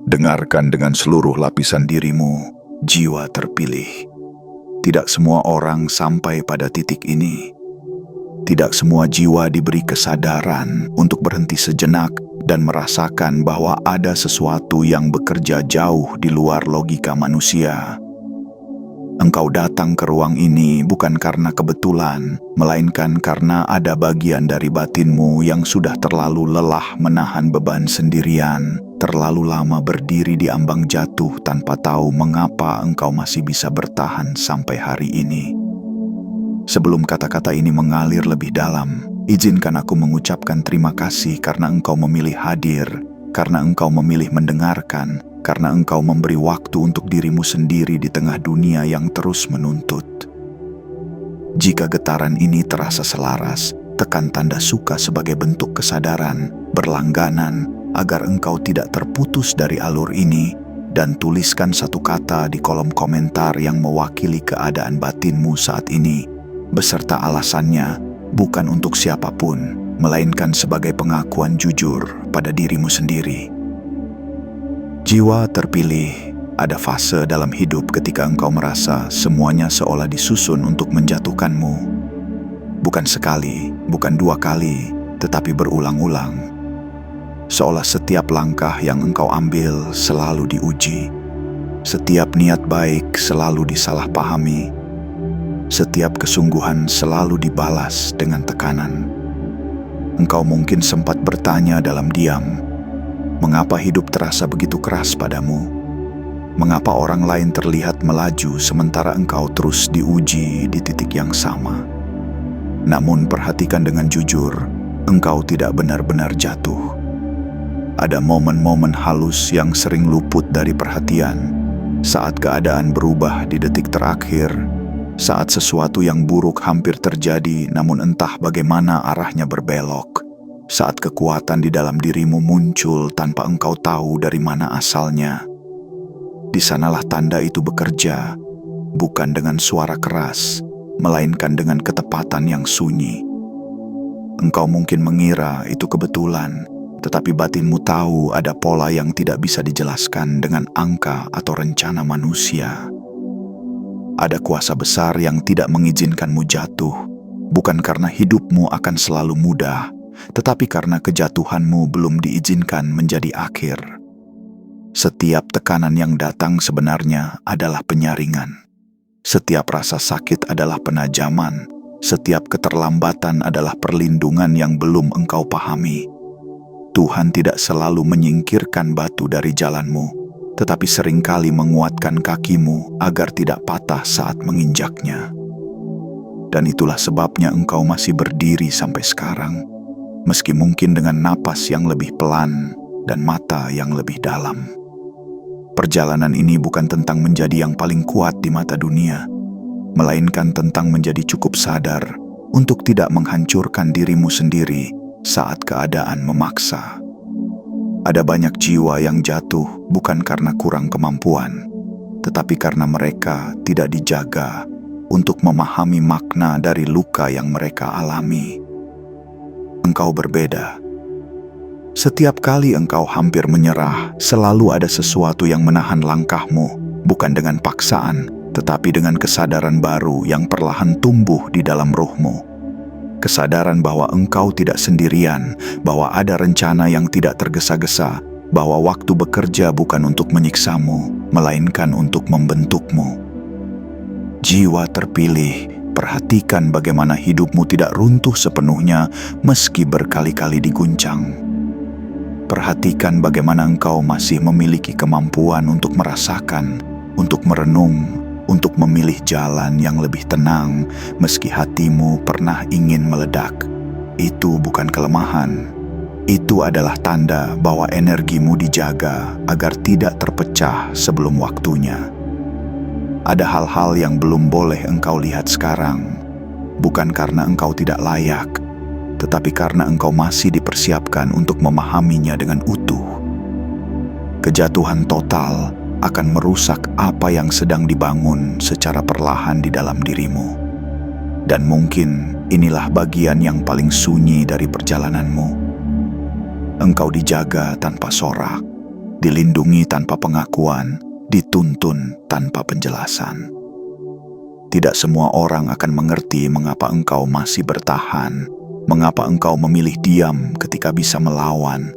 Dengarkan dengan seluruh lapisan dirimu, jiwa terpilih. Tidak semua orang sampai pada titik ini. Tidak semua jiwa diberi kesadaran untuk berhenti sejenak dan merasakan bahwa ada sesuatu yang bekerja jauh di luar logika manusia. Engkau datang ke ruang ini bukan karena kebetulan, melainkan karena ada bagian dari batinmu yang sudah terlalu lelah menahan beban sendirian, terlalu lama berdiri di ambang jatuh tanpa tahu mengapa engkau masih bisa bertahan sampai hari ini. Sebelum kata-kata ini mengalir lebih dalam, izinkan aku mengucapkan terima kasih karena engkau memilih hadir, karena engkau memilih mendengarkan, karena engkau memberi waktu untuk dirimu sendiri di tengah dunia yang terus menuntut. Jika getaran ini terasa selaras, tekan tanda suka sebagai bentuk kesadaran, berlangganan, agar engkau tidak terputus dari alur ini, dan tuliskan satu kata di kolom komentar yang mewakili keadaan batinmu saat ini, beserta alasannya, bukan untuk siapapun, melainkan sebagai pengakuan jujur pada dirimu sendiri. Jiwa terpilih, ada fase dalam hidup ketika engkau merasa semuanya seolah disusun untuk menjatuhkanmu. Bukan sekali, bukan dua kali, tetapi berulang-ulang. Seolah setiap langkah yang engkau ambil selalu diuji. Setiap niat baik selalu disalahpahami. Setiap kesungguhan selalu dibalas dengan tekanan. Engkau mungkin sempat bertanya dalam diam, mengapa hidup terasa begitu keras padamu? Mengapa orang lain terlihat melaju sementara engkau terus diuji di titik yang sama? Namun perhatikan dengan jujur, engkau tidak benar-benar jatuh. Ada momen-momen halus yang sering luput dari perhatian, saat keadaan berubah di detik terakhir, saat sesuatu yang buruk hampir terjadi namun entah bagaimana arahnya berbelok. Saat kekuatan di dalam dirimu muncul tanpa engkau tahu dari mana asalnya. Di sanalah tanda itu bekerja, bukan dengan suara keras, melainkan dengan ketepatan yang sunyi. Engkau mungkin mengira itu kebetulan, tetapi batinmu tahu ada pola yang tidak bisa dijelaskan dengan angka atau rencana manusia. Ada kuasa besar yang tidak mengizinkanmu jatuh, bukan karena hidupmu akan selalu mudah, tetapi karena kejatuhanmu belum diizinkan menjadi akhir. Setiap tekanan yang datang sebenarnya adalah penyaringan. Setiap rasa sakit adalah penajaman. Setiap keterlambatan adalah perlindungan yang belum engkau pahami. Tuhan tidak selalu menyingkirkan batu dari jalanmu, tetapi seringkali menguatkan kakimu agar tidak patah saat menginjaknya. Dan itulah sebabnya engkau masih berdiri sampai sekarang, meski mungkin dengan napas yang lebih pelan dan mata yang lebih dalam. Perjalanan ini bukan tentang menjadi yang paling kuat di mata dunia, melainkan tentang menjadi cukup sadar untuk tidak menghancurkan dirimu sendiri saat keadaan memaksa. Ada banyak jiwa yang jatuh bukan karena kurang kemampuan, tetapi karena mereka tidak dijaga untuk memahami makna dari luka yang mereka alami. Engkau berbeda. Setiap kali engkau hampir menyerah, selalu ada sesuatu yang menahan langkahmu, bukan dengan paksaan, tetapi dengan kesadaran baru yang perlahan tumbuh di dalam ruhmu. Kesadaran bahwa engkau tidak sendirian, bahwa ada rencana yang tidak tergesa-gesa, bahwa waktu bekerja bukan untuk menyiksamu, melainkan untuk membentukmu. Jiwa terpilih, perhatikan bagaimana hidupmu tidak runtuh sepenuhnya meski berkali-kali diguncang. Perhatikan bagaimana engkau masih memiliki kemampuan untuk merasakan, untuk merenung, untuk memilih jalan yang lebih tenang meski hatimu pernah ingin meledak. Itu bukan kelemahan. Itu adalah tanda bahwa energimu dijaga agar tidak terpecah sebelum waktunya. Ada hal-hal yang belum boleh engkau lihat sekarang, bukan karena engkau tidak layak, tetapi karena engkau masih dipersiapkan untuk memahaminya dengan utuh. Kejatuhan total akan merusak apa yang sedang dibangun secara perlahan di dalam dirimu. Dan mungkin inilah bagian yang paling sunyi dari perjalananmu. Engkau dijaga tanpa sorak, dilindungi tanpa pengakuan, dituntun tanpa penjelasan. Tidak semua orang akan mengerti mengapa engkau masih bertahan, mengapa engkau memilih diam ketika bisa melawan,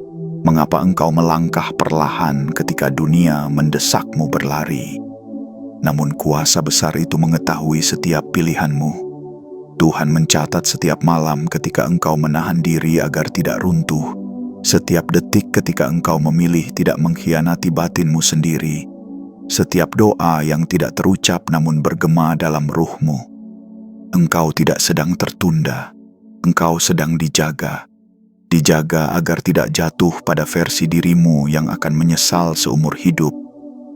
mengapa engkau melangkah perlahan ketika dunia mendesakmu berlari. Namun kuasa besar itu mengetahui setiap pilihanmu. Tuhan mencatat setiap malam ketika engkau menahan diri agar tidak runtuh, setiap detik ketika engkau memilih tidak mengkhianati batinmu sendiri, setiap doa yang tidak terucap namun bergema dalam ruhmu. Engkau tidak sedang tertunda, engkau sedang dijaga. Dijaga agar tidak jatuh pada versi dirimu yang akan menyesal seumur hidup.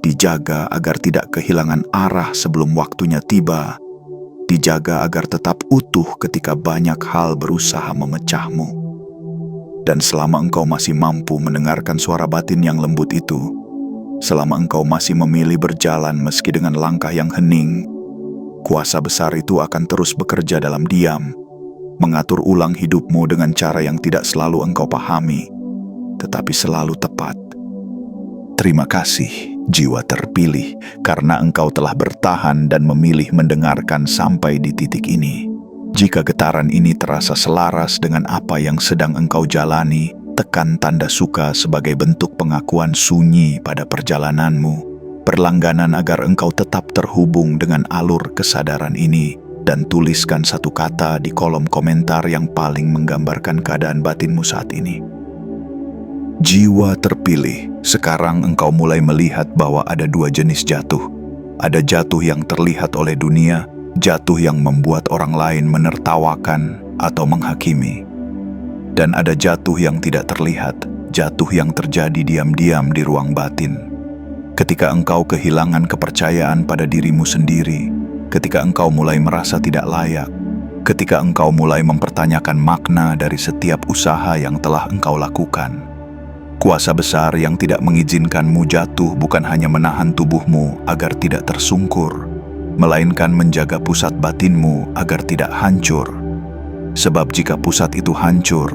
Dijaga agar tidak kehilangan arah sebelum waktunya tiba. Dijaga agar tetap utuh ketika banyak hal berusaha memecahmu. Dan selama engkau masih mampu mendengarkan suara batin yang lembut itu, selama engkau masih memilih berjalan meski dengan langkah yang hening, kuasa besar itu akan terus bekerja dalam diam, mengatur ulang hidupmu dengan cara yang tidak selalu engkau pahami, tetapi selalu tepat. Terima kasih, jiwa terpilih, karena engkau telah bertahan dan memilih mendengarkan sampai di titik ini. Jika getaran ini terasa selaras dengan apa yang sedang engkau jalani, tekan tanda suka sebagai bentuk pengakuan sunyi pada perjalananmu, berlangganan agar engkau tetap terhubung dengan alur kesadaran ini, dan tuliskan satu kata di kolom komentar yang paling menggambarkan keadaan batinmu saat ini. Jiwa terpilih, sekarang engkau mulai melihat bahwa ada dua jenis jatuh. Ada jatuh yang terlihat oleh dunia, jatuh yang membuat orang lain menertawakan atau menghakimi. Dan ada jatuh yang tidak terlihat, jatuh yang terjadi diam-diam di ruang batin. Ketika engkau kehilangan kepercayaan pada dirimu sendiri, ketika engkau mulai merasa tidak layak, ketika engkau mulai mempertanyakan makna dari setiap usaha yang telah engkau lakukan. Kuasa besar yang tidak mengizinkanmu jatuh bukan hanya menahan tubuhmu agar tidak tersungkur, melainkan menjaga pusat batinmu agar tidak hancur. Sebab jika pusat itu hancur,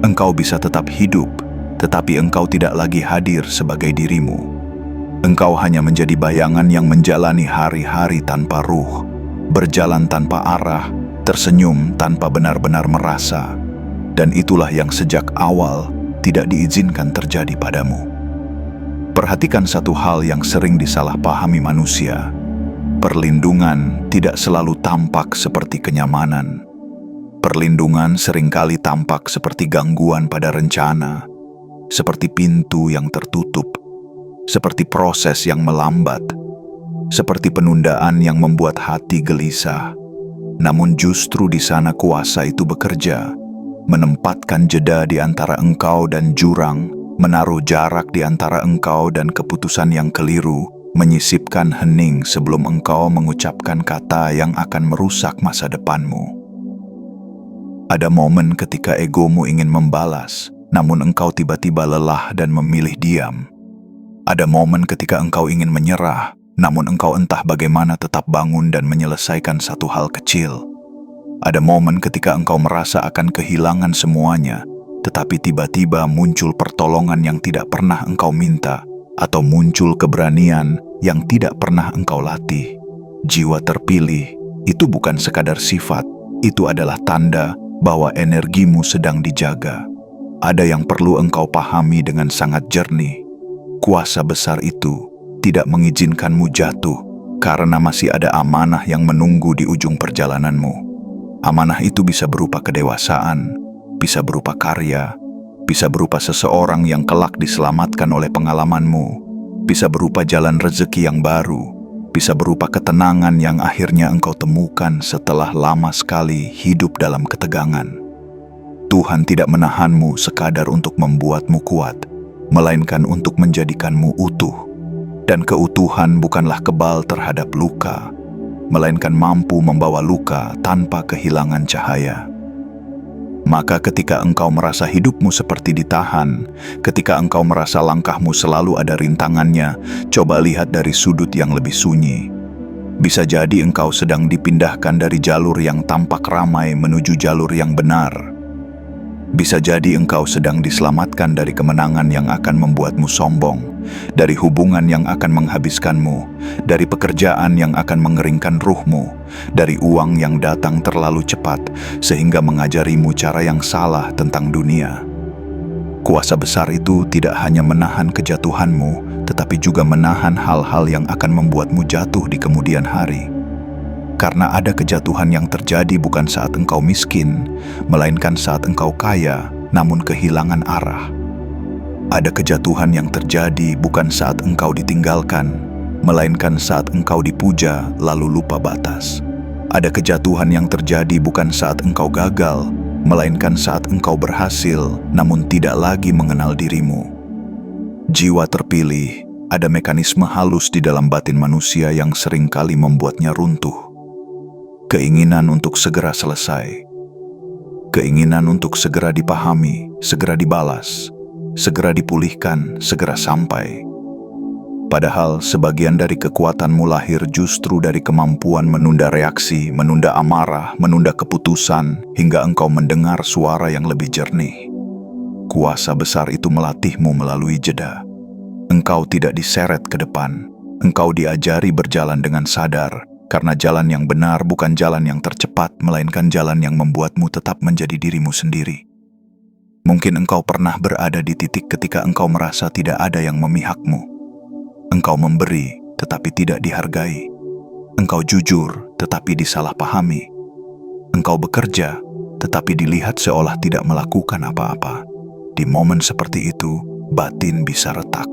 engkau bisa tetap hidup, tetapi engkau tidak lagi hadir sebagai dirimu. Engkau hanya menjadi bayangan yang menjalani hari-hari tanpa ruh, berjalan tanpa arah, tersenyum tanpa benar-benar merasa. Dan itulah yang sejak awal tidak diizinkan terjadi padamu. Perhatikan satu hal yang sering disalahpahami manusia. Perlindungan tidak selalu tampak seperti kenyamanan. Perlindungan seringkali tampak seperti gangguan pada rencana, seperti pintu yang tertutup, seperti proses yang melambat, seperti penundaan yang membuat hati gelisah. Namun justru di sana kuasa itu bekerja, menempatkan jeda di antara engkau dan jurang, menaruh jarak di antara engkau dan keputusan yang keliru, menyisipkan hening sebelum engkau mengucapkan kata yang akan merusak masa depanmu. Ada momen ketika egomu ingin membalas, namun engkau tiba-tiba lelah dan memilih diam. Ada momen ketika engkau ingin menyerah, namun engkau entah bagaimana tetap bangun dan menyelesaikan satu hal kecil. Ada momen ketika engkau merasa akan kehilangan semuanya, tetapi tiba-tiba muncul pertolongan yang tidak pernah engkau minta, atau muncul keberanian yang tidak pernah engkau latih. Jiwa terpilih itu bukan sekadar sifat, itu adalah tanda bahwa energimu sedang dijaga. Ada yang perlu engkau pahami dengan sangat jernih. Kuasa besar itu tidak mengizinkanmu jatuh, karena masih ada amanah yang menunggu di ujung perjalananmu. Amanah itu bisa berupa kedewasaan, bisa berupa karya, bisa berupa seseorang yang kelak diselamatkan oleh pengalamanmu, bisa berupa jalan rezeki yang baru, bisa berupa ketenangan yang akhirnya engkau temukan setelah lama sekali hidup dalam ketegangan. Tuhan tidak menahanmu sekadar untuk membuatmu kuat, melainkan untuk menjadikanmu utuh. Dan keutuhan bukanlah kebal terhadap luka, melainkan mampu membawa luka tanpa kehilangan cahaya. Maka ketika engkau merasa hidupmu seperti ditahan, ketika engkau merasa langkahmu selalu ada rintangannya, coba lihat dari sudut yang lebih sunyi. Bisa jadi engkau sedang dipindahkan dari jalur yang tampak ramai menuju jalur yang benar. Bisa jadi engkau sedang diselamatkan dari kemenangan yang akan membuatmu sombong, dari hubungan yang akan menghabiskanmu, dari pekerjaan yang akan mengeringkan ruhmu, dari uang yang datang terlalu cepat sehingga mengajarimu cara yang salah tentang dunia. Kuasa besar itu tidak hanya menahan kejatuhanmu, tetapi juga menahan hal-hal yang akan membuatmu jatuh di kemudian hari. Karena ada kejatuhan yang terjadi bukan saat engkau miskin, melainkan saat engkau kaya, namun kehilangan arah. Ada kejatuhan yang terjadi bukan saat engkau ditinggalkan, melainkan saat engkau dipuja lalu lupa batas. Ada kejatuhan yang terjadi bukan saat engkau gagal, melainkan saat engkau berhasil, namun tidak lagi mengenal dirimu. Jiwa terpilih, ada mekanisme halus di dalam batin manusia yang seringkali membuatnya runtuh. Keinginan untuk segera selesai, keinginan untuk segera dipahami, segera dibalas, segera dipulihkan, segera sampai. Padahal sebagian dari kekuatanmu lahir justru dari kemampuan menunda reaksi, menunda amarah, menunda keputusan, hingga engkau mendengar suara yang lebih jernih. Kuasa besar itu melatihmu melalui jeda. Engkau tidak diseret ke depan, engkau diajari berjalan dengan sadar, karena jalan yang benar bukan jalan yang tercepat, melainkan jalan yang membuatmu tetap menjadi dirimu sendiri. Mungkin engkau pernah berada di titik ketika engkau merasa tidak ada yang memihakmu. Engkau memberi, tetapi tidak dihargai. Engkau jujur, tetapi disalahpahami. Engkau bekerja, tetapi dilihat seolah tidak melakukan apa-apa. Di momen seperti itu, batin bisa retak.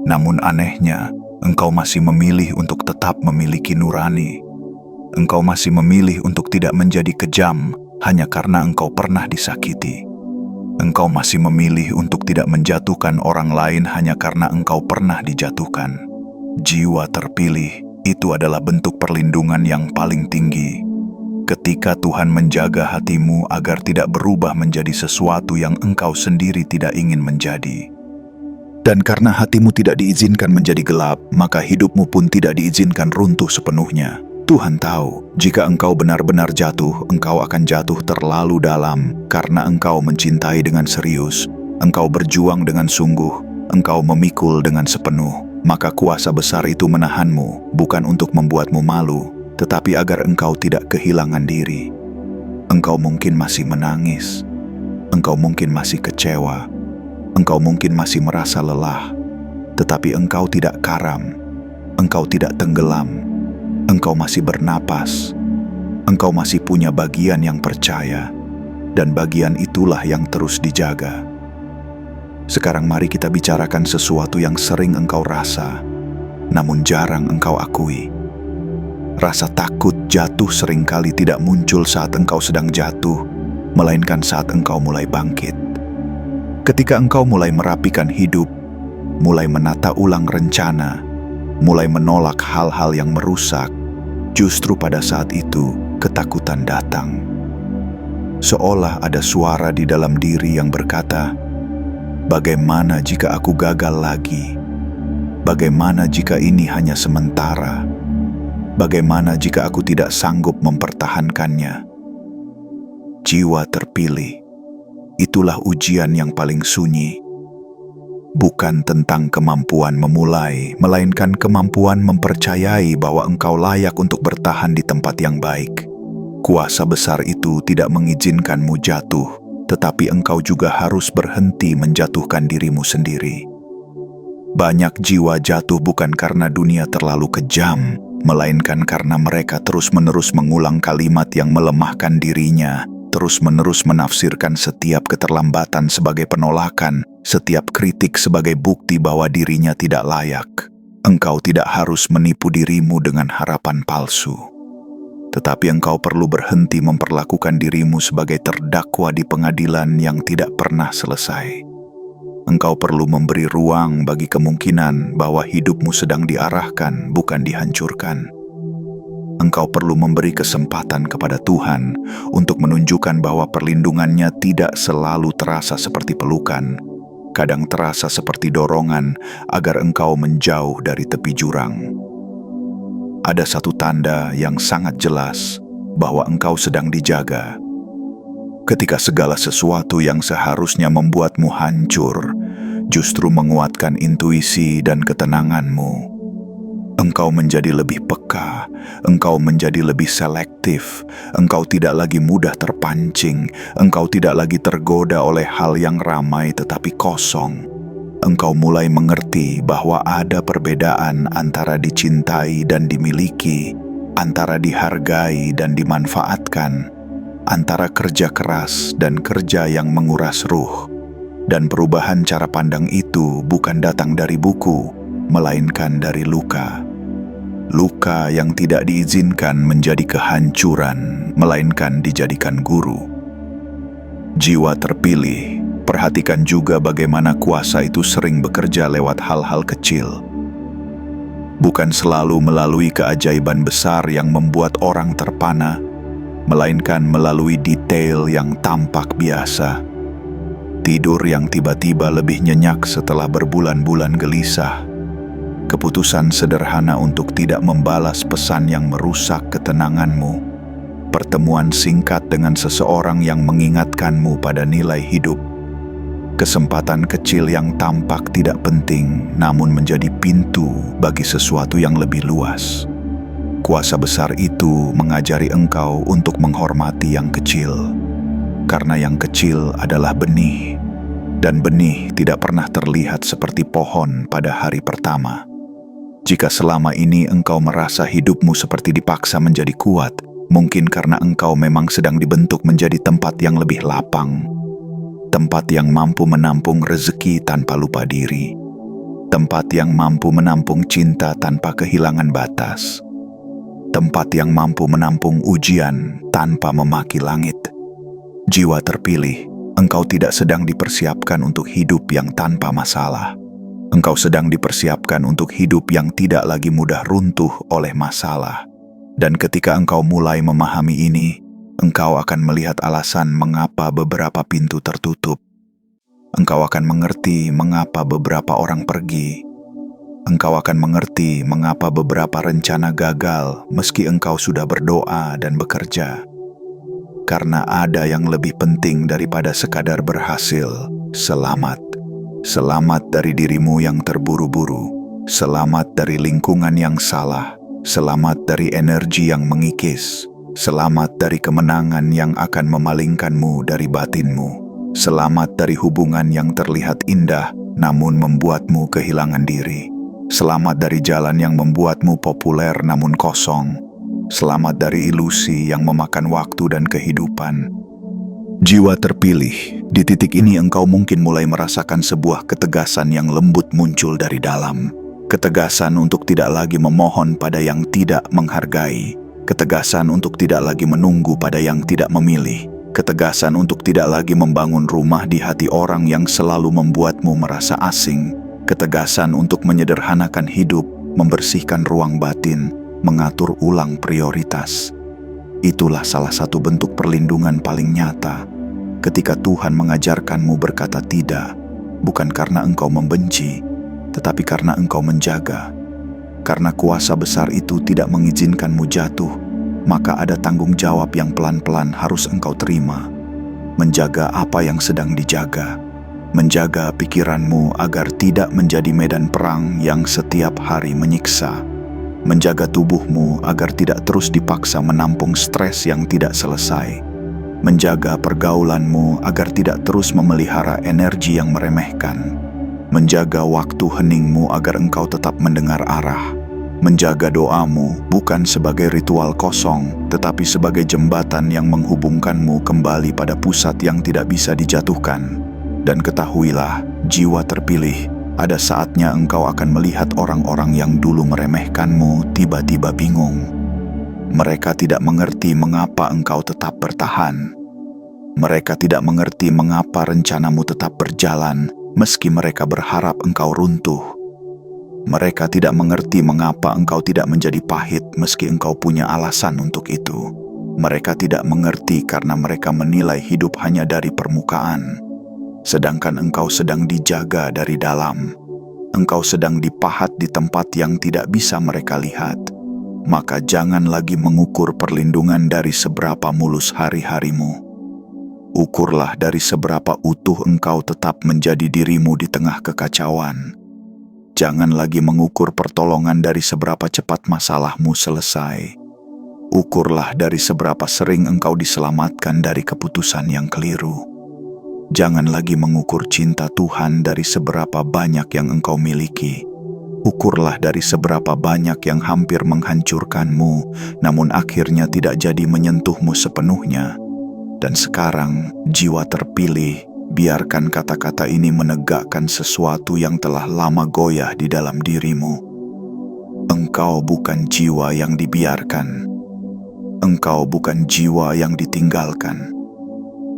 Namun anehnya, engkau masih memilih untuk tetap memiliki nurani. Engkau masih memilih untuk tidak menjadi kejam hanya karena engkau pernah disakiti. Engkau masih memilih untuk tidak menjatuhkan orang lain hanya karena engkau pernah dijatuhkan. Jiwa terpilih itu adalah bentuk perlindungan yang paling tinggi. Ketika Tuhan menjaga hatimu agar tidak berubah menjadi sesuatu yang engkau sendiri tidak ingin menjadi. Dan karena hatimu tidak diizinkan menjadi gelap, maka hidupmu pun tidak diizinkan runtuh sepenuhnya. Tuhan tahu, jika engkau benar-benar jatuh, engkau akan jatuh terlalu dalam karena engkau mencintai dengan serius, engkau berjuang dengan sungguh, engkau memikul dengan sepenuh. Maka kuasa besar itu menahanmu, bukan untuk membuatmu malu, tetapi agar engkau tidak kehilangan diri. Engkau mungkin masih menangis, engkau mungkin masih kecewa, engkau mungkin masih merasa lelah, tetapi engkau tidak karam, engkau tidak tenggelam, engkau masih bernapas, engkau masih punya bagian yang percaya, dan bagian itulah yang terus dijaga. Sekarang mari kita bicarakan sesuatu yang sering engkau rasa, namun jarang engkau akui. Rasa takut jatuh seringkali tidak muncul saat engkau sedang jatuh, melainkan saat engkau mulai bangkit. Ketika engkau mulai merapikan hidup, mulai menata ulang rencana, mulai menolak hal-hal yang merusak, justru pada saat itu ketakutan datang. Seolah ada suara di dalam diri yang berkata, "Bagaimana jika aku gagal lagi? Bagaimana jika ini hanya sementara? Bagaimana jika aku tidak sanggup mempertahankannya?" Jiwa terpilih, itulah ujian yang paling sunyi. Bukan tentang kemampuan memulai, melainkan kemampuan mempercayai bahwa engkau layak untuk bertahan di tempat yang baik. Kuasa besar itu tidak mengizinkanmu jatuh, tetapi engkau juga harus berhenti menjatuhkan dirimu sendiri. Banyak jiwa jatuh bukan karena dunia terlalu kejam, melainkan karena mereka terus-menerus mengulang kalimat yang melemahkan dirinya, terus-menerus menafsirkan setiap keterlambatan sebagai penolakan, setiap kritik sebagai bukti bahwa dirinya tidak layak. Engkau tidak harus menipu dirimu dengan harapan palsu. Tetapi engkau perlu berhenti memperlakukan dirimu sebagai terdakwa di pengadilan yang tidak pernah selesai. Engkau perlu memberi ruang bagi kemungkinan bahwa hidupmu sedang diarahkan, bukan dihancurkan. Engkau perlu memberi kesempatan kepada Tuhan untuk menunjukkan bahwa perlindungannya tidak selalu terasa seperti pelukan, kadang terasa seperti dorongan agar engkau menjauh dari tepi jurang. Ada satu tanda yang sangat jelas bahwa engkau sedang dijaga. ketika segala sesuatu yang seharusnya membuatmu hancur justru menguatkan intuisi dan ketenanganmu. Engkau menjadi lebih peka, engkau menjadi lebih selektif, engkau tidak lagi mudah terpancing, engkau tidak lagi tergoda oleh hal yang ramai tetapi kosong. Engkau mulai mengerti bahwa ada perbedaan antara dicintai dan dimiliki, antara dihargai dan dimanfaatkan, antara kerja keras dan kerja yang menguras ruh. Dan perubahan cara pandang itu bukan datang dari buku, melainkan dari luka. Luka yang tidak diizinkan menjadi kehancuran, melainkan dijadikan guru. Jiwa terpilih, perhatikan juga bagaimana kuasa itu sering bekerja lewat hal-hal kecil. Bukan selalu melalui keajaiban besar yang membuat orang terpana, melainkan melalui detail yang tampak biasa. Tidur yang tiba-tiba lebih nyenyak setelah berbulan-bulan gelisah. Keputusan sederhana untuk tidak membalas pesan yang merusak ketenanganmu. Pertemuan singkat dengan seseorang yang mengingatkanmu pada nilai hidup. Kesempatan kecil yang tampak tidak penting, namun menjadi pintu bagi sesuatu yang lebih luas. Kuasa besar itu mengajari engkau untuk menghormati yang kecil. Karena yang kecil adalah benih, dan benih tidak pernah terlihat seperti pohon pada hari pertama. Jika selama ini engkau merasa hidupmu seperti dipaksa menjadi kuat, mungkin karena engkau memang sedang dibentuk menjadi tempat yang lebih lapang. Tempat yang mampu menampung rezeki tanpa lupa diri. Tempat yang mampu menampung cinta tanpa kehilangan batas. Tempat yang mampu menampung ujian tanpa memaki langit. Jiwa terpilih, engkau tidak sedang dipersiapkan untuk hidup yang tanpa masalah. Engkau sedang dipersiapkan untuk hidup yang tidak lagi mudah runtuh oleh masalah. Dan ketika engkau mulai memahami ini, engkau akan melihat alasan mengapa beberapa pintu tertutup. Engkau akan mengerti mengapa beberapa orang pergi. Engkau akan mengerti mengapa beberapa rencana gagal meski engkau sudah berdoa dan bekerja. Karena ada yang lebih penting daripada sekadar berhasil. Selamat. Selamat dari dirimu yang terburu-buru. Selamat dari lingkungan yang salah. Selamat dari energi yang mengikis. Selamat dari kemenangan yang akan memalingkanmu dari batinmu. Selamat dari hubungan yang terlihat indah namun membuatmu kehilangan diri. Selamat dari jalan yang membuatmu populer namun kosong. Selamat dari ilusi yang memakan waktu dan kehidupan. Jiwa terpilih, di titik ini engkau mungkin mulai merasakan sebuah ketegasan yang lembut muncul dari dalam. Ketegasan untuk tidak lagi memohon pada yang tidak menghargai. Ketegasan untuk tidak lagi menunggu pada yang tidak memilih. Ketegasan untuk tidak lagi membangun rumah di hati orang yang selalu membuatmu merasa asing. Ketegasan untuk menyederhanakan hidup, membersihkan ruang batin, mengatur ulang prioritas. Itulah salah satu bentuk perlindungan paling nyata. Ketika Tuhan mengajarkanmu berkata tidak, bukan karena engkau membenci, tetapi karena engkau menjaga. Karena kuasa besar itu tidak mengizinkanmu jatuh, maka ada tanggung jawab yang pelan-pelan harus engkau terima. Menjaga apa yang sedang dijaga. Menjaga pikiranmu agar tidak menjadi medan perang yang setiap hari menyiksa. Menjaga tubuhmu agar tidak terus dipaksa menampung stres yang tidak selesai. Menjaga pergaulanmu agar tidak terus memelihara energi yang meremehkan. Menjaga waktu heningmu agar engkau tetap mendengar arah. Menjaga doamu bukan sebagai ritual kosong, tetapi sebagai jembatan yang menghubungkanmu kembali pada pusat yang tidak bisa dijatuhkan. Dan ketahuilah, jiwa terpilih, ada saatnya engkau akan melihat orang-orang yang dulu meremehkanmu tiba-tiba bingung. Mereka tidak mengerti mengapa engkau tetap bertahan. Mereka tidak mengerti mengapa rencanamu tetap berjalan meski mereka berharap engkau runtuh. Mereka tidak mengerti mengapa engkau tidak menjadi pahit meski engkau punya alasan untuk itu. Mereka tidak mengerti karena mereka menilai hidup hanya dari permukaan. Sedangkan engkau sedang dijaga dari dalam. Engkau sedang dipahat di tempat yang tidak bisa mereka lihat. Maka jangan lagi mengukur perlindungan dari seberapa mulus hari-harimu. Ukurlah dari seberapa utuh engkau tetap menjadi dirimu di tengah kekacauan. Jangan lagi mengukur pertolongan dari seberapa cepat masalahmu selesai. Ukurlah dari seberapa sering engkau diselamatkan dari keputusan yang keliru. Jangan lagi mengukur cinta Tuhan dari seberapa banyak yang engkau miliki. Ukurlah dari seberapa banyak yang hampir menghancurkanmu, namun akhirnya tidak jadi menyentuhmu sepenuhnya. Dan sekarang, jiwa terpilih, biarkan kata-kata ini menegakkan sesuatu yang telah lama goyah di dalam dirimu. Engkau bukan jiwa yang dibiarkan. Engkau bukan jiwa yang ditinggalkan.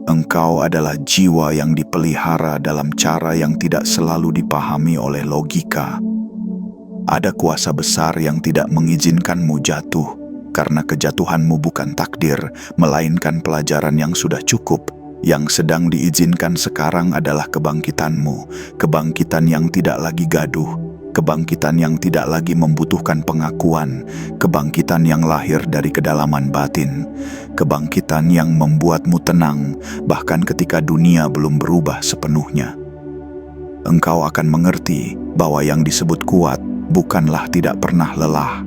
Engkau adalah jiwa yang dipelihara dalam cara yang tidak selalu dipahami oleh logika. Ada kuasa besar yang tidak mengizinkanmu jatuh, karena kejatuhanmu bukan takdir, melainkan pelajaran yang sudah cukup. Yang sedang diizinkan sekarang adalah kebangkitanmu, kebangkitan yang tidak lagi gaduh, kebangkitan yang tidak lagi membutuhkan pengakuan, kebangkitan yang lahir dari kedalaman batin, kebangkitan yang membuatmu tenang, bahkan ketika dunia belum berubah sepenuhnya. Engkau akan mengerti bahwa yang disebut kuat bukanlah tidak pernah lelah.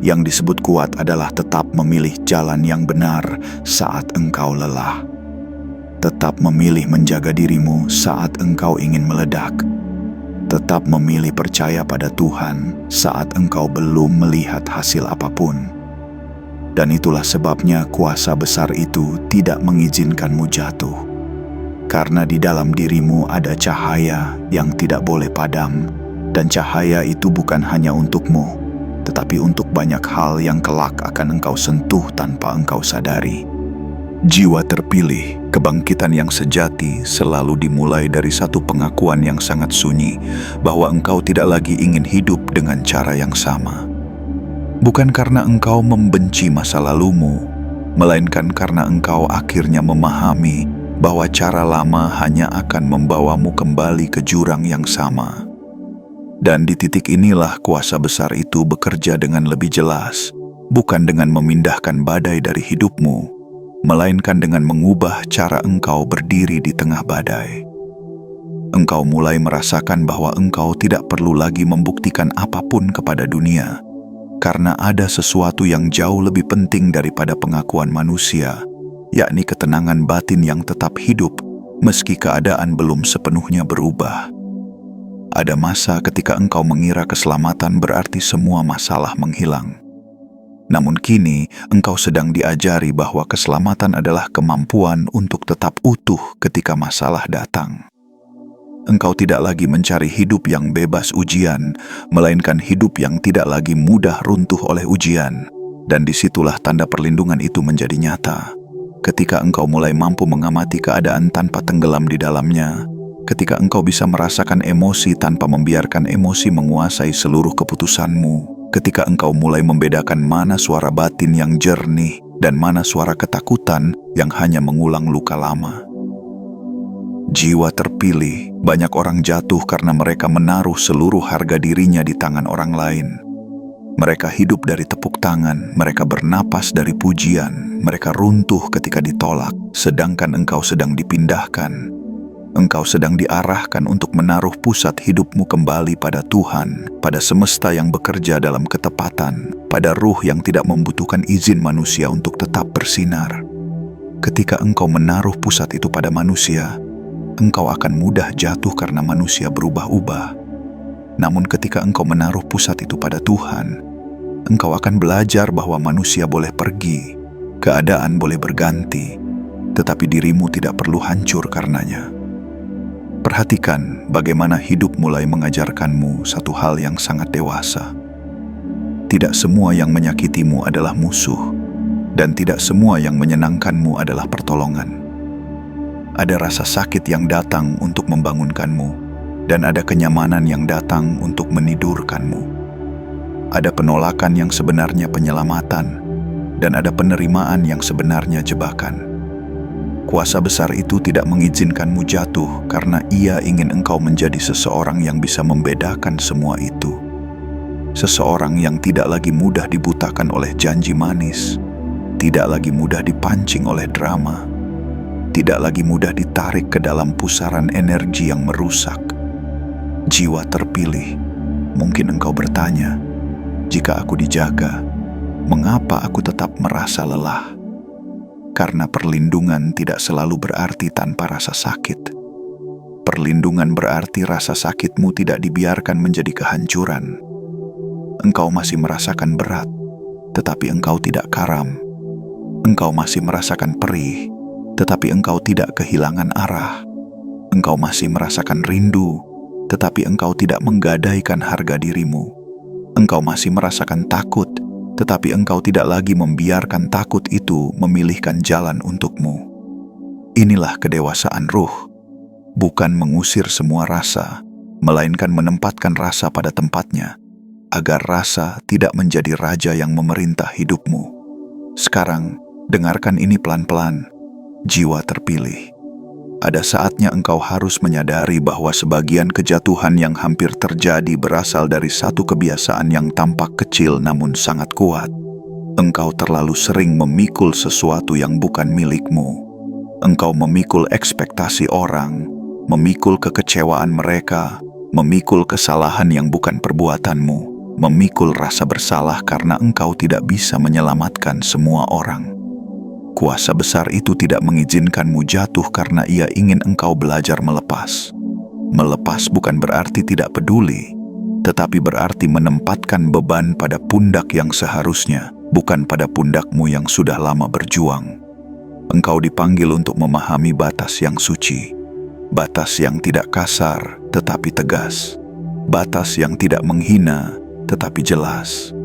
Yang disebut kuat adalah tetap memilih jalan yang benar saat engkau lelah. Tetap memilih menjaga dirimu saat engkau ingin meledak. Tetap memilih percaya pada Tuhan saat engkau belum melihat hasil apapun. Dan itulah sebabnya kuasa besar itu tidak mengizinkanmu jatuh. Karena di dalam dirimu ada cahaya yang tidak boleh padam, dan cahaya itu bukan hanya untukmu, tetapi untuk banyak hal yang kelak akan engkau sentuh tanpa engkau sadari. Jiwa terpilih, kebangkitan yang sejati selalu dimulai dari satu pengakuan yang sangat sunyi, bahwa engkau tidak lagi ingin hidup dengan cara yang sama. Bukan karena engkau membenci masa lalumu, melainkan karena engkau akhirnya memahami bahwa cara lama hanya akan membawamu kembali ke jurang yang sama. Dan di titik inilah kuasa besar itu bekerja dengan lebih jelas, bukan dengan memindahkan badai dari hidupmu, melainkan dengan mengubah cara engkau berdiri di tengah badai. Engkau mulai merasakan bahwa engkau tidak perlu lagi membuktikan apapun kepada dunia, karena ada sesuatu yang jauh lebih penting daripada pengakuan manusia, yakni ketenangan batin yang tetap hidup meski keadaan belum sepenuhnya berubah. Ada masa ketika engkau mengira keselamatan berarti semua masalah menghilang. Namun kini, engkau sedang diajari bahwa keselamatan adalah kemampuan untuk tetap utuh ketika masalah datang. Engkau tidak lagi mencari hidup yang bebas ujian, melainkan hidup yang tidak lagi mudah runtuh oleh ujian. Dan disitulah tanda perlindungan itu menjadi nyata. Ketika engkau mulai mampu mengamati keadaan tanpa tenggelam di dalamnya, ketika engkau bisa merasakan emosi tanpa membiarkan emosi menguasai seluruh keputusanmu, ketika engkau mulai membedakan mana suara batin yang jernih dan mana suara ketakutan yang hanya mengulang luka lama. Jiwa terpilih, banyak orang jatuh karena mereka menaruh seluruh harga dirinya di tangan orang lain. Mereka hidup dari tepuk tangan, mereka bernapas dari pujian, mereka runtuh ketika ditolak, sedangkan engkau sedang dipindahkan. Engkau sedang diarahkan untuk menaruh pusat hidupmu kembali pada Tuhan, pada semesta yang bekerja dalam ketepatan, pada ruh yang tidak membutuhkan izin manusia untuk tetap bersinar. Ketika engkau menaruh pusat itu pada manusia, engkau akan mudah jatuh karena manusia berubah-ubah. Namun ketika engkau menaruh pusat itu pada Tuhan, engkau akan belajar bahwa manusia boleh pergi, keadaan boleh berganti, tetapi dirimu tidak perlu hancur karenanya. Perhatikan bagaimana hidup mulai mengajarkanmu satu hal yang sangat dewasa. Tidak semua yang menyakitimu adalah musuh, dan tidak semua yang menyenangkanmu adalah pertolongan. Ada rasa sakit yang datang untuk membangunkanmu, dan ada kenyamanan yang datang untuk menidurkanmu. Ada penolakan yang sebenarnya penyelamatan, dan ada penerimaan yang sebenarnya jebakan. Kuasa besar itu tidak mengizinkanmu jatuh karena ia ingin engkau menjadi seseorang yang bisa membedakan semua itu. Seseorang yang tidak lagi mudah dibutakan oleh janji manis, tidak lagi mudah dipancing oleh drama, tidak lagi mudah ditarik ke dalam pusaran energi yang merusak. Jiwa terpilih, mungkin engkau bertanya, jika aku dijaga, mengapa aku tetap merasa lelah? Karena perlindungan tidak selalu berarti tanpa rasa sakit. Perlindungan berarti rasa sakitmu tidak dibiarkan menjadi kehancuran. Engkau masih merasakan berat, tetapi engkau tidak karam. Engkau masih merasakan perih, tetapi engkau tidak kehilangan arah. Engkau masih merasakan rindu, tetapi engkau tidak menggadaikan harga dirimu. Engkau masih merasakan takut, tetapi engkau tidak lagi membiarkan takut itu memilihkan jalan untukmu. Inilah kedewasaan ruh, bukan mengusir semua rasa, melainkan menempatkan rasa pada tempatnya, agar rasa tidak menjadi raja yang memerintah hidupmu. Sekarang, dengarkan ini pelan-pelan, jiwa terpilih. Ada saatnya engkau harus menyadari bahwa sebagian kejatuhan yang hampir terjadi berasal dari satu kebiasaan yang tampak kecil namun sangat kuat. Engkau terlalu sering memikul sesuatu yang bukan milikmu. Engkau memikul ekspektasi orang, memikul kekecewaan mereka, memikul kesalahan yang bukan perbuatanmu, memikul rasa bersalah karena engkau tidak bisa menyelamatkan semua orang. Kuasa besar itu tidak mengizinkanmu jatuh karena ia ingin engkau belajar melepas. Melepas bukan berarti tidak peduli, tetapi berarti menempatkan beban pada pundak yang seharusnya, bukan pada pundakmu yang sudah lama berjuang. Engkau dipanggil untuk memahami batas yang suci, batas yang tidak kasar tetapi tegas, batas yang tidak menghina tetapi jelas,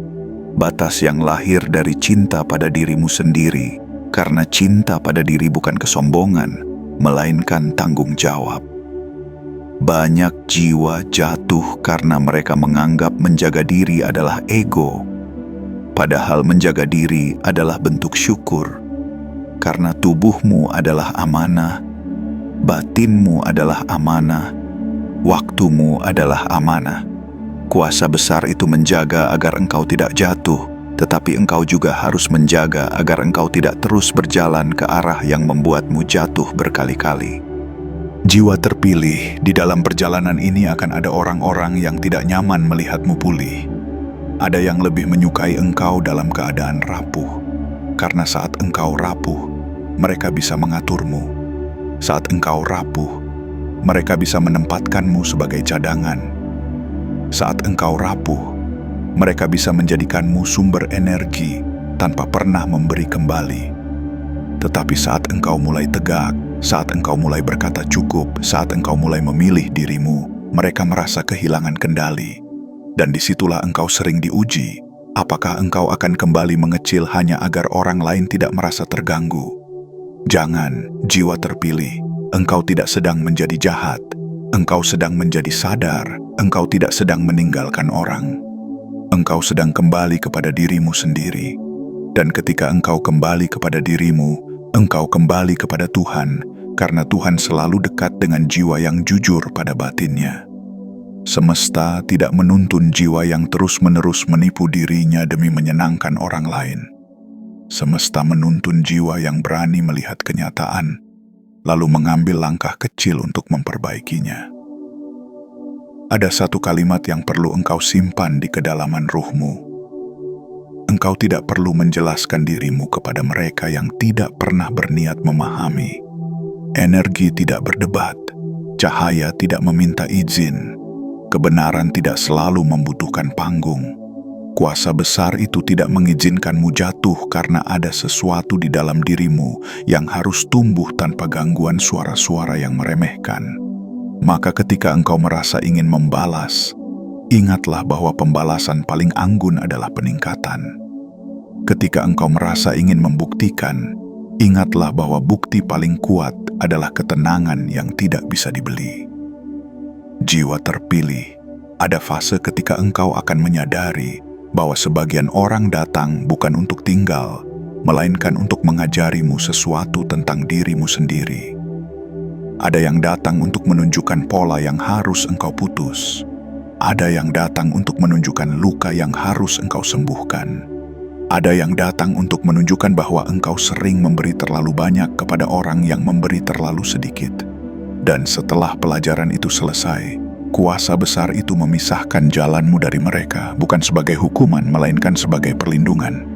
batas yang lahir dari cinta pada dirimu sendiri. Karena cinta pada diri bukan kesombongan, melainkan tanggung jawab. Banyak jiwa jatuh karena mereka menganggap menjaga diri adalah ego, padahal menjaga diri adalah bentuk syukur. Karena tubuhmu adalah amanah, batinmu adalah amanah, waktumu adalah amanah. Kuasa besar itu menjaga agar engkau tidak jatuh, tetapi engkau juga harus menjaga agar engkau tidak terus berjalan ke arah yang membuatmu jatuh berkali-kali. Jiwa terpilih, di dalam perjalanan ini akan ada orang-orang yang tidak nyaman melihatmu pulih. Ada yang lebih menyukai engkau dalam keadaan rapuh, karena saat engkau rapuh, mereka bisa mengaturmu. Saat engkau rapuh, mereka bisa menempatkanmu sebagai cadangan. Saat engkau rapuh, mereka bisa menjadikanmu sumber energi tanpa pernah memberi kembali. Tetapi saat engkau mulai tegak, saat engkau mulai berkata cukup, saat engkau mulai memilih dirimu, mereka merasa kehilangan kendali. Dan disitulah engkau sering diuji, apakah engkau akan kembali mengecil hanya agar orang lain tidak merasa terganggu. Jangan, jiwa terpilih, engkau tidak sedang menjadi jahat, engkau sedang menjadi sadar, engkau tidak sedang meninggalkan orang. Engkau sedang kembali kepada dirimu sendiri. Dan ketika engkau kembali kepada dirimu, engkau kembali kepada Tuhan, karena Tuhan selalu dekat dengan jiwa yang jujur pada batinnya. Semesta tidak menuntun jiwa yang terus-menerus menipu dirinya demi menyenangkan orang lain. Semesta menuntun jiwa yang berani melihat kenyataan, lalu mengambil langkah kecil untuk memperbaikinya. Ada satu kalimat yang perlu engkau simpan di kedalaman ruhmu. Engkau tidak perlu menjelaskan dirimu kepada mereka yang tidak pernah berniat memahami. Energi tidak berdebat, cahaya tidak meminta izin, kebenaran tidak selalu membutuhkan panggung. Kuasa besar itu tidak mengizinkanmu jatuh karena ada sesuatu di dalam dirimu yang harus tumbuh tanpa gangguan suara-suara yang meremehkan. Maka ketika engkau merasa ingin membalas, ingatlah bahwa pembalasan paling anggun adalah peningkatan. Ketika engkau merasa ingin membuktikan, ingatlah bahwa bukti paling kuat adalah ketenangan yang tidak bisa dibeli. Jiwa terpilih, ada fase ketika engkau akan menyadari bahwa sebagian orang datang bukan untuk tinggal, melainkan untuk mengajarimu sesuatu tentang dirimu sendiri. Ada yang datang untuk menunjukkan pola yang harus engkau putus. Ada yang datang untuk menunjukkan luka yang harus engkau sembuhkan. Ada yang datang untuk menunjukkan bahwa engkau sering memberi terlalu banyak kepada orang yang memberi terlalu sedikit. Dan setelah pelajaran itu selesai, kuasa besar itu memisahkan jalanmu dari mereka, bukan sebagai hukuman, melainkan sebagai perlindungan.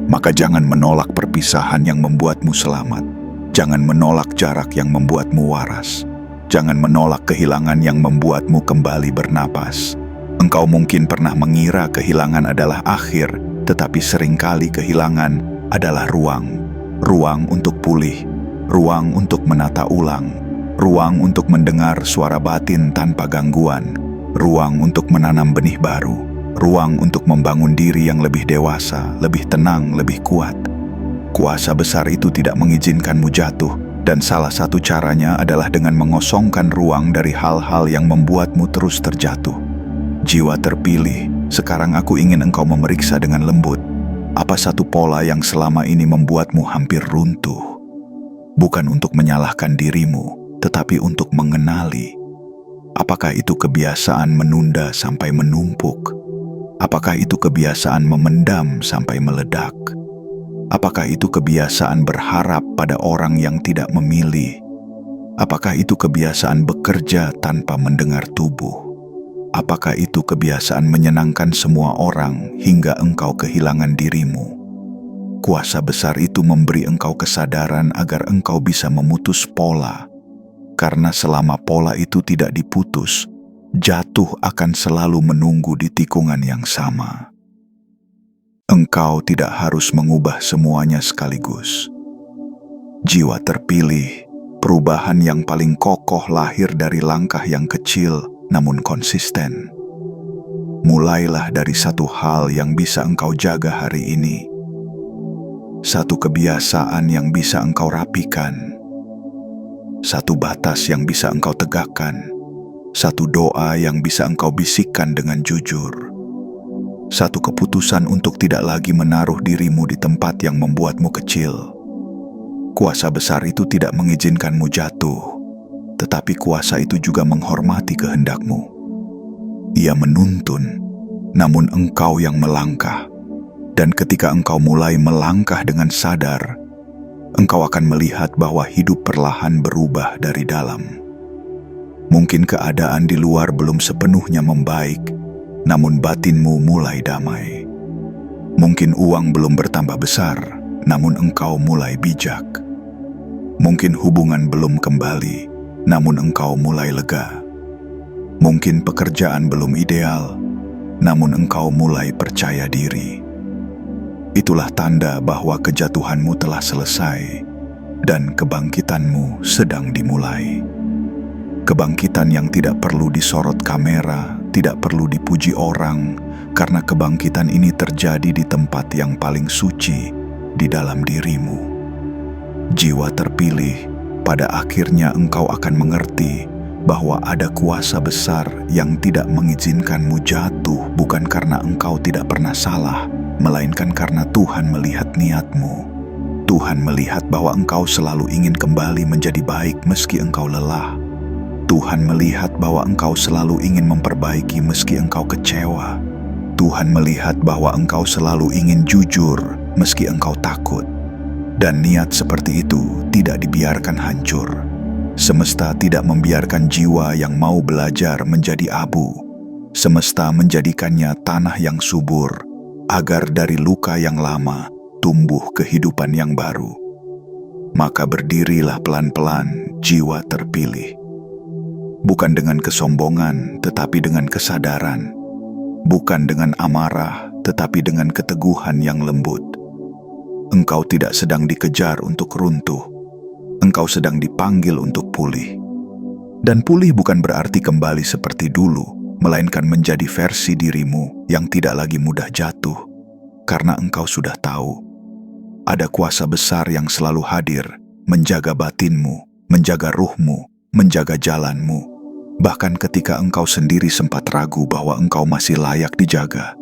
Maka jangan menolak perpisahan yang membuatmu selamat. Jangan menolak jarak yang membuatmu waras. Jangan menolak kehilangan yang membuatmu kembali bernapas. Engkau mungkin pernah mengira kehilangan adalah akhir, tetapi seringkali kehilangan adalah ruang. Ruang untuk pulih, ruang untuk menata ulang, ruang untuk mendengar suara batin tanpa gangguan, ruang untuk menanam benih baru, ruang untuk membangun diri yang lebih dewasa, lebih tenang, lebih kuat. Kuasa besar itu tidak mengizinkanmu jatuh, dan salah satu caranya adalah dengan mengosongkan ruang dari hal-hal yang membuatmu terus terjatuh. Jiwa terpilih, sekarang aku ingin engkau memeriksa dengan lembut. Apa satu pola yang selama ini membuatmu hampir runtuh? Bukan untuk menyalahkan dirimu, tetapi untuk mengenali. Apakah itu kebiasaan menunda sampai menumpuk? Apakah itu kebiasaan memendam sampai meledak? Apakah itu kebiasaan berharap pada orang yang tidak memilih? Apakah itu kebiasaan bekerja tanpa mendengar tubuh? Apakah itu kebiasaan menyenangkan semua orang hingga engkau kehilangan dirimu? Kuasa besar itu memberi engkau kesadaran agar engkau bisa memutus pola. Karena selama pola itu tidak diputus, jatuh akan selalu menunggu di tikungan yang sama. Engkau tidak harus mengubah semuanya sekaligus. Jiwa terpilih, perubahan yang paling kokoh lahir dari langkah yang kecil namun konsisten. Mulailah dari satu hal yang bisa engkau jaga hari ini. Satu kebiasaan yang bisa engkau rapikan. Satu batas yang bisa engkau tegakkan. Satu doa yang bisa engkau bisikkan dengan jujur. Satu keputusan untuk tidak lagi menaruh dirimu di tempat yang membuatmu kecil. Kuasa besar itu tidak mengizinkanmu jatuh, tetapi kuasa itu juga menghormati kehendakmu. Ia menuntun, namun engkau yang melangkah. Dan ketika engkau mulai melangkah dengan sadar, engkau akan melihat bahwa hidup perlahan berubah dari dalam. Mungkin keadaan di luar belum sepenuhnya membaik, namun batinmu mulai damai. Mungkin uang belum bertambah besar, namun engkau mulai bijak. Mungkin hubungan belum kembali, namun engkau mulai lega. Mungkin pekerjaan belum ideal, namun engkau mulai percaya diri. Itulah tanda bahwa kejatuhanmu telah selesai dan kebangkitanmu sedang dimulai. Kebangkitan yang tidak perlu disorot kamera, tidak perlu dipuji orang, karena kebangkitan ini terjadi di tempat yang paling suci, di dalam dirimu. Jiwa terpilih, pada akhirnya engkau akan mengerti bahwa ada kuasa besar yang tidak mengizinkanmu jatuh, bukan karena engkau tidak pernah salah, melainkan karena Tuhan melihat niatmu. Tuhan melihat bahwa engkau selalu ingin kembali menjadi baik meski engkau lelah. Tuhan melihat bahwa engkau selalu ingin memperbaiki meski engkau kecewa. Tuhan melihat bahwa engkau selalu ingin jujur meski engkau takut. Dan niat seperti itu tidak dibiarkan hancur. Semesta tidak membiarkan jiwa yang mau belajar menjadi abu. Semesta menjadikannya tanah yang subur, agar dari luka yang lama tumbuh kehidupan yang baru. Maka berdirilah pelan-pelan, jiwa terpilih. Bukan dengan kesombongan, tetapi dengan kesadaran. Bukan dengan amarah, tetapi dengan keteguhan yang lembut. Engkau tidak sedang dikejar untuk runtuh. Engkau sedang dipanggil untuk pulih. Dan pulih bukan berarti kembali seperti dulu, melainkan menjadi versi dirimu yang tidak lagi mudah jatuh. Karena engkau sudah tahu, ada kuasa besar yang selalu hadir, menjaga batinmu, menjaga ruhmu, menjaga jalanmu. Bahkan ketika engkau sendiri sempat ragu bahwa engkau masih layak dijaga.